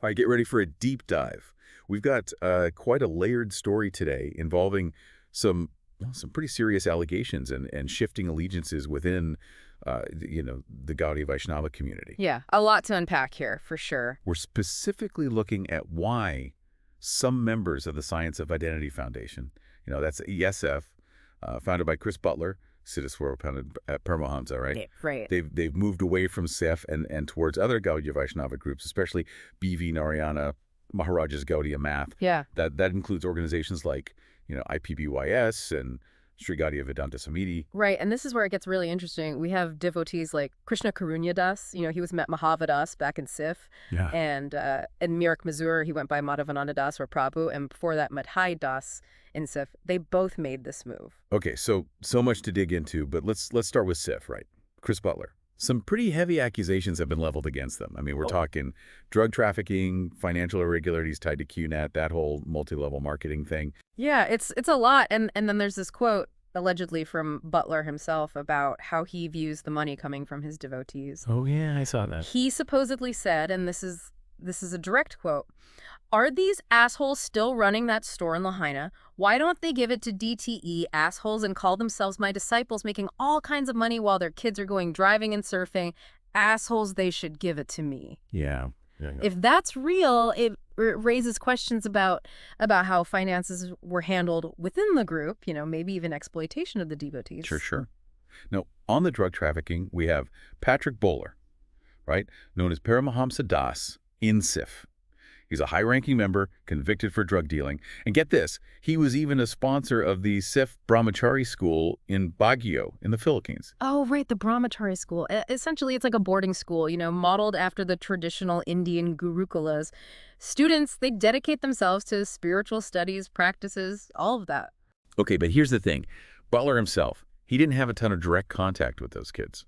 All right, get ready for a deep dive. We've got quite a layered story today involving some some pretty serious allegations and shifting allegiances within, the Gaudiya Vaishnava community. Yeah, a lot to unpack here, for sure. We're specifically looking at why some members of the Science of Identity Foundation, that's ESF, founded by Chris Butler, Siddhaswarupananda, Paramahamsa, right? Yeah, right. They've moved away from SIF and towards other Gaudiya Vaishnava groups, especially BV Narayana, Maharaj's Gaudiya math. Yeah. That includes organizations like, IPBYS and Sri Gaudiya Vedanta Samiti. Right, and this is where it gets really interesting. We have devotees like Krishna Karunya Das. He was met Mahavadas back in SIF. Yeah. And in Mirak Mazur, he went by Madhavananda Das or Prabhu. And before that, Madhai Das in SIF. They both made this move. Okay, so much to dig into, but let's start with SIF, right? Chris Butler. Some pretty heavy accusations have been leveled against them. I mean, we're talking drug trafficking, financial irregularities tied to QNet, that whole multi-level marketing thing. Yeah, it's a lot. And then there's this quote, allegedly from Butler himself, about how he views the money coming from his devotees. Oh, yeah, I saw that. He supposedly said, and this is a direct quote, "Are these assholes still running that store in Lahaina? Why don't they give it to DTE assholes and call themselves my disciples, making all kinds of money while their kids are going driving and surfing? Assholes, they should give it to me." Yeah. If that's real, it raises questions about how finances were handled within the group, maybe even exploitation of the devotees. Sure. Now, on the drug trafficking, we have Patrick Bowler, right, known as Paramahamsa Das in SIF. He's a high-ranking member, convicted for drug dealing. And get this, he was even a sponsor of the SIF Brahmachari school in Baguio in the Philippines. Oh, right, the Brahmachari school. Essentially, it's like a boarding school, modeled after the traditional Indian gurukulas. Students, they dedicate themselves to spiritual studies, practices, all of that. Okay, but here's the thing. Butler himself, he didn't have a ton of direct contact with those kids.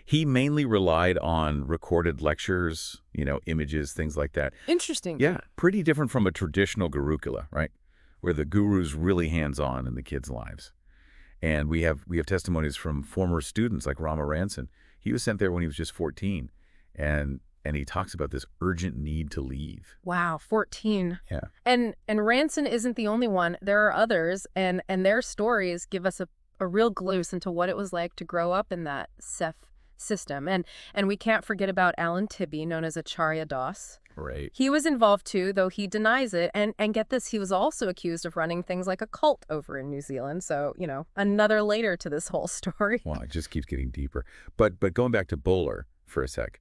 He mainly relied on recorded lectures, images, things like that. Interesting. Yeah, pretty different from a traditional gurukula, right? Where the guru's really hands-on in the kids' lives. And we have testimonies from former students like Rama Ranson. He was sent there when he was just 14. And he talks about this urgent need to leave. Wow, 14. Yeah. And Ranson isn't the only one. There are others, and their stories give us a real glimpse into what it was like to grow up in that SEF system. And we can't forget about Alan Tibby, known as Acharya Das. Right. He was involved too, though he denies it. And get this, he was also accused of running things like a cult over in New Zealand. So, another layer to this whole story. Well, it just keeps getting deeper. But going back to Bowler for a sec.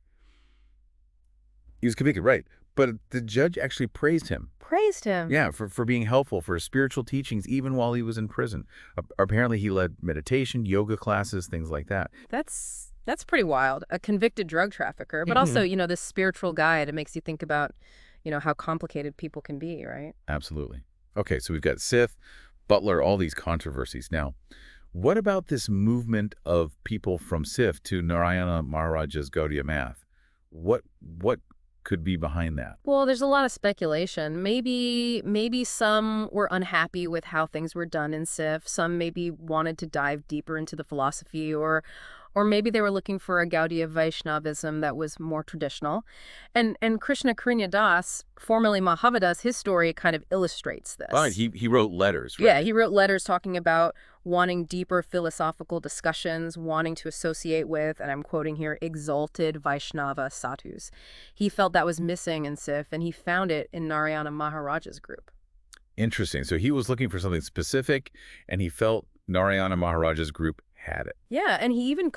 He was convicted, right? But the judge actually praised him. Praised him? Yeah, for being helpful, for his spiritual teachings, even while he was in prison. Apparently, he led meditation, yoga classes, things like that. That's pretty wild. A convicted drug trafficker, but also, this spiritual guide. It makes you think about, how complicated people can be, right? Absolutely. Okay, so we've got Sith, Butler, all these controversies. Now, what about this movement of people from Sith to Narayana Maharaj's Gaudiya math? What could be behind that? Well, there's a lot of speculation. Maybe some were unhappy with how things were done in SIF. Some maybe wanted to dive deeper into the philosophy, or maybe they were looking for a Gaudiya Vaishnavism that was more traditional. And Krishna Krinya Das, formerly Mahavadas, his story kind of illustrates this. Right, he wrote letters, right? Yeah, he wrote letters talking about wanting deeper philosophical discussions, wanting to associate with, and I'm quoting here, exalted Vaishnava sadhus. He felt that was missing in SIF, and he found it in Narayana Maharaj's group. Interesting. So he was looking for something specific, and he felt Narayana Maharaj's group had it. Yeah, and he even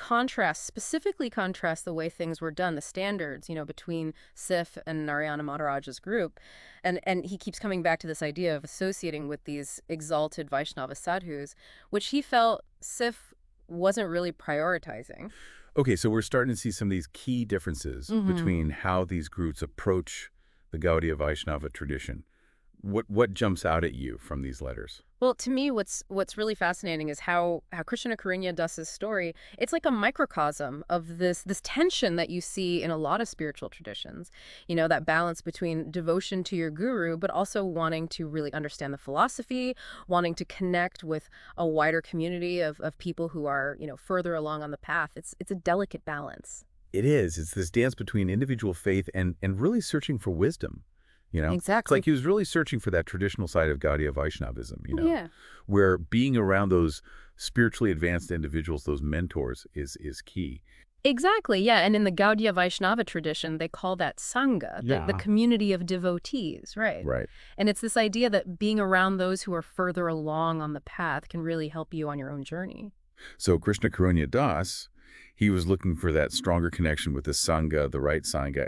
specifically contrasts the way things were done, the standards, between SIF and Narayana Maharaj's group. And he keeps coming back to this idea of associating with these exalted Vaishnava sadhus, which he felt SIF wasn't really prioritizing. Okay, so we're starting to see some of these key differences between how these groups approach the Gaudiya Vaishnava tradition. What jumps out at you from these letters? Well, to me, what's really fascinating is how Krishna Karinya Das's story, it's like a microcosm of this tension that you see in a lot of spiritual traditions. That balance between devotion to your guru, but also wanting to really understand the philosophy, wanting to connect with a wider community of people who are, further along on the path. It's a delicate balance. It is. It's this dance between individual faith and really searching for wisdom. you know? It's Exactly. like he was really searching for that traditional side of Gaudiya Vaishnavism, you know, Yeah. where being around those spiritually advanced individuals, those mentors, is key. Exactly, yeah. And in the Gaudiya Vaishnava tradition, they call that Sangha, the Yeah. community of devotees, right? Right. And it's this idea that being around those who are further along on the path can really help you on your own journey. So Krishna Karunya Das, he was looking for that stronger connection with the Sangha, the right Sangha,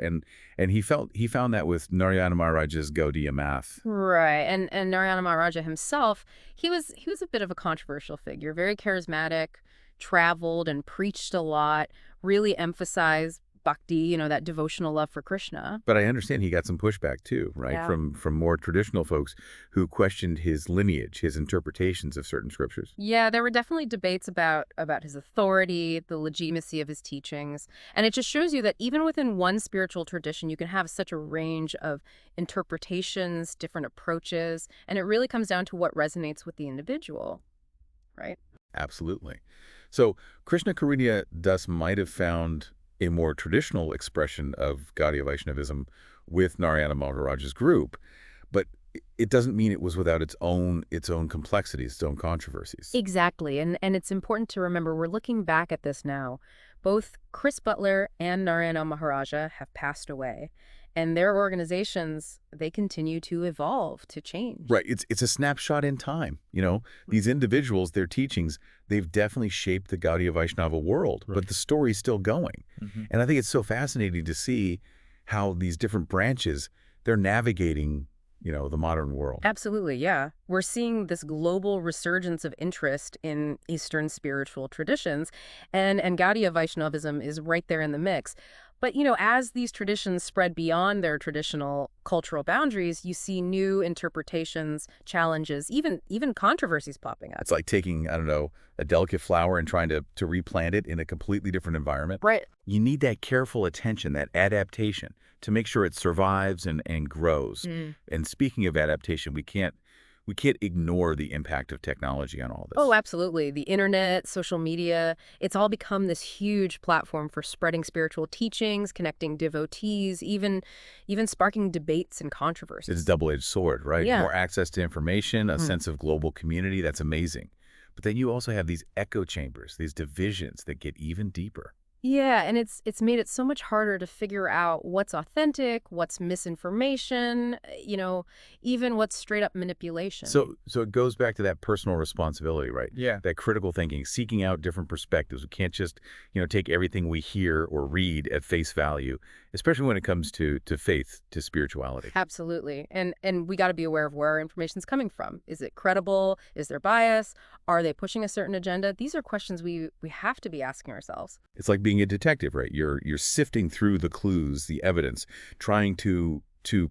and he found that with Narayana Maharaj's Gaudiya math. Right. And Narayana Maharaja himself, he was a bit of a controversial figure, very charismatic, traveled and preached a lot, really emphasized bhakti, that devotional love for Krishna. But I understand he got some pushback too, right? Yeah. From more traditional folks who questioned his lineage, his interpretations of certain scriptures. Yeah, there were definitely debates about his authority, the legitimacy of his teachings. And it just shows you that even within one spiritual tradition, you can have such a range of interpretations, different approaches, and it really comes down to what resonates with the individual, right? Absolutely. So Krishna Karunya Das might have found a more traditional expression of Gaudiya Vaishnavism with Narayana Maharaj's group, but it doesn't mean it was without its own complexities, its own controversies. Exactly. And it's important to remember we're looking back at this now. Both Chris Butler and Narayana Maharaja have passed away. And their organizations, they continue to evolve, to change. Right. It's a snapshot in time. You know, these individuals, their teachings, they've definitely shaped the Gaudiya Vaishnava world, Right. but the story's still going. And I think it's so fascinating to see how these different branches, they're navigating, the modern world. Absolutely, yeah. We're seeing this global resurgence of interest in Eastern spiritual traditions, and Gaudiya Vaishnavism is right there in the mix. But, as these traditions spread beyond their traditional cultural boundaries, you see new interpretations, challenges, even controversies popping up. It's like taking, I don't know, a delicate flower and trying to replant it in a completely different environment. Right. You need that careful attention, that adaptation, to make sure it survives and grows. And speaking of adaptation, we can't ignore the impact of technology on all this. Oh, absolutely. The internet, social media, it's all become this huge platform for spreading spiritual teachings, connecting devotees, even sparking debates and controversies. It's a double-edged sword, right? Yeah. More access to information, a sense of global community, that's amazing. But then you also have these echo chambers, these divisions that get even deeper. Yeah, and it's made it so much harder to figure out what's authentic, what's misinformation, even what's straight up manipulation. So it goes back to that personal responsibility, right? Yeah. That critical thinking, seeking out different perspectives. We can't just, take everything we hear or read at face value, especially when it comes to faith, to spirituality. Absolutely. And we got to be aware of where our information's coming from. Is it credible? Is there bias? Are they pushing a certain agenda? These are questions we have to be asking ourselves. It's like being a detective, right? You're sifting through the clues, the evidence, trying to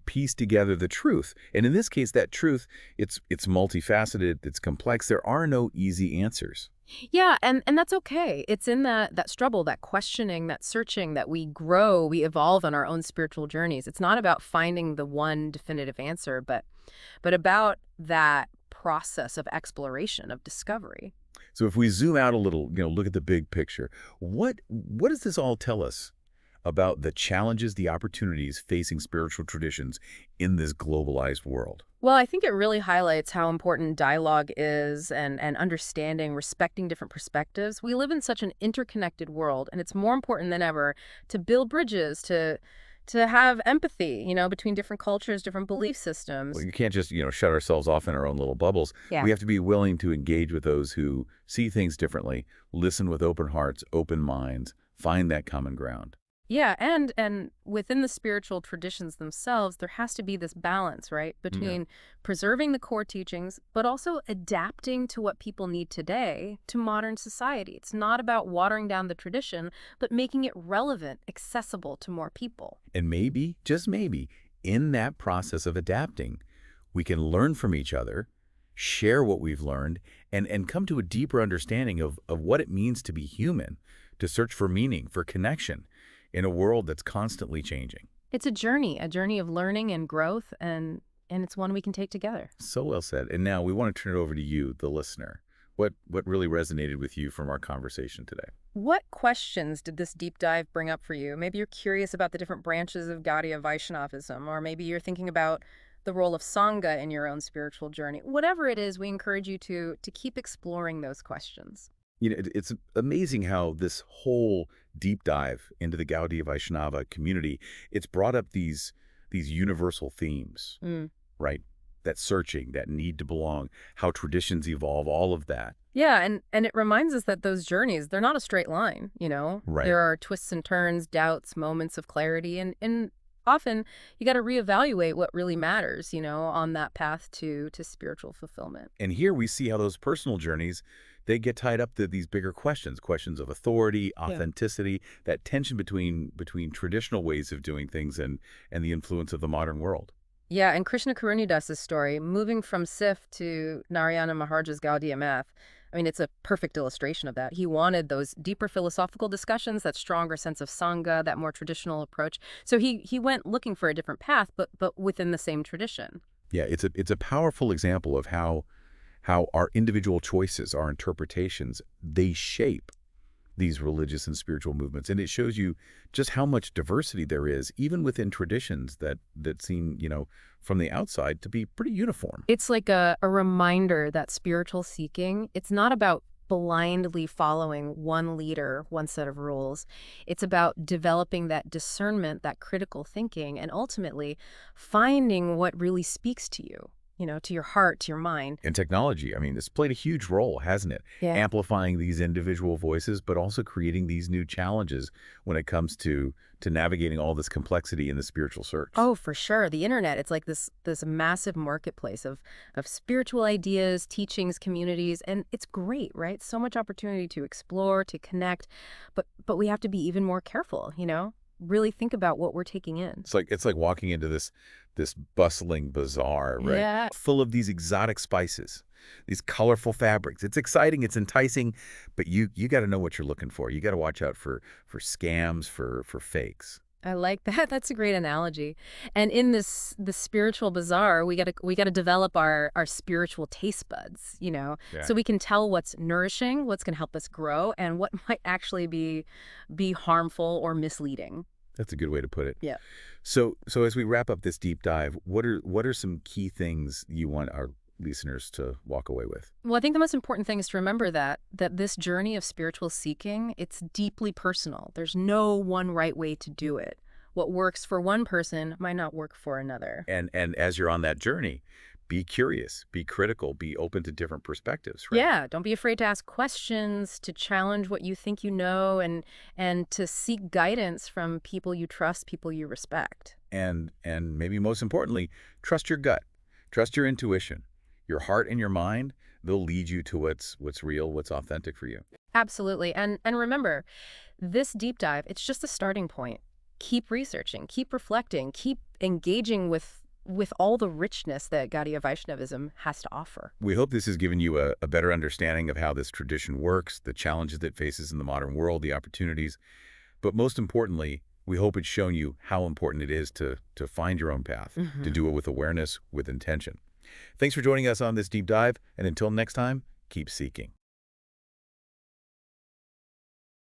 piece together the truth. And in this case, that truth, it's multifaceted, it's complex. There are no easy answers. Yeah, and that's okay. It's in that struggle, that questioning, that searching, that we grow, we evolve on our own spiritual journeys. It's not about finding the one definitive answer, but about that process of exploration, of discovery. So if we zoom out a little, look at the big picture, what does this all tell us about the challenges, the opportunities facing spiritual traditions in this globalized world? Well, I think it really highlights how important dialogue is and understanding, respecting different perspectives. We live in such an interconnected world, and it's more important than ever to build bridges, to have empathy, between different cultures, different belief systems. Well, you can't just, shut ourselves off in our own little bubbles. Yeah. We have to be willing to engage with those who see things differently, listen with open hearts, open minds, find that common ground. Yeah, and within the spiritual traditions themselves, there has to be this balance, right, between preserving the core teachings, but also adapting to what people need today, to modern society. It's not about watering down the tradition, but making it relevant, accessible to more people. And maybe, just maybe, in that process of adapting, we can learn from each other, share what we've learned, and come to a deeper understanding of what it means to be human, to search for meaning, for connection, in a world that's constantly changing. It's a journey of learning and growth, and it's one we can take together. So well said. And now we want to turn it over to you, the listener. What really resonated with you from our conversation today? What questions did this deep dive bring up for you? Maybe you're curious about the different branches of Gaudiya Vaishnavism, or maybe you're thinking about the role of Sangha in your own spiritual journey. Whatever it is, we encourage you to keep exploring those questions. It's amazing how this whole deep dive into the Gaudiya Vaishnava community, it's brought up these universal themes, Mm. right? That searching, that need to belong, how traditions evolve, all of that. Yeah, and it reminds us that those journeys, they're not a straight line, you know? Right. There are twists and turns, doubts, moments of clarity, and often you got to reevaluate what really matters, on that path to spiritual fulfillment. And here we see how those personal journeys, they get tied up to these bigger questions, questions of authority, Yeah. authenticity, that tension between traditional ways of doing things and the influence of the modern world. Yeah, and Krishna Karunadasa's story, moving from Sif to Narayana Maharaj's Gaudiya math, I mean, it's a perfect illustration of that. He wanted those deeper philosophical discussions, that stronger sense of Sangha, that more traditional approach. So he went looking for a different path, but within the same tradition. Yeah, it's a powerful example of how our individual choices, our interpretations, they shape these religious and spiritual movements. And it shows you just how much diversity there is, even within traditions that seem, from the outside to be pretty uniform. It's like a reminder that spiritual seeking, it's not about blindly following one leader, one set of rules. It's about developing that discernment, that critical thinking, and ultimately finding what really speaks to you, to your heart, to your mind. And technology, I mean, it's played a huge role, hasn't it? Yeah. Amplifying these individual voices, but also creating these new challenges when it comes to navigating all this complexity in the spiritual search. Oh, for sure. The internet, it's like this massive marketplace of spiritual ideas, teachings, communities, and it's great, right? So much opportunity to explore, to connect, but we have to be even more careful, Really think about what we're taking in. It's like walking into this bustling bazaar, right? Yeah. Full of these exotic spices, these colorful fabrics. It's exciting, it's enticing, but you got to know what you're looking for. You got to watch out for scams, for fakes. I like that. That's a great analogy. And in the spiritual bazaar, we gotta develop our spiritual taste buds, Yeah. so we can tell what's nourishing, what's gonna help us grow, and what might actually be harmful or misleading. That's a good way to put it. Yeah. So as we wrap up this deep dive, what are some key things you want our listeners to walk away with? Well, I think the most important thing is to remember that this journey of spiritual seeking, it's deeply personal. There's no one right way to do it. What works for one person might not work for another. And as you're on that journey, be curious, be critical, be open to different perspectives, right? Yeah, don't be afraid to ask questions, to challenge what you think you know, and to seek guidance from people you trust, people you respect. And maybe most importantly, trust your gut, trust your intuition. Your heart and your mind, they'll lead you to what's real, what's authentic for you. Absolutely. And remember, this deep dive, it's just a starting point. Keep researching, keep reflecting, keep engaging with all the richness that Gaudiya Vaishnavism has to offer. We hope this has given you a better understanding of how this tradition works, the challenges it faces in the modern world, the opportunities. But most importantly, we hope it's shown you how important it is to find your own path, to do it with awareness, with intention. Thanks for joining us on this deep dive, and until next time, keep seeking.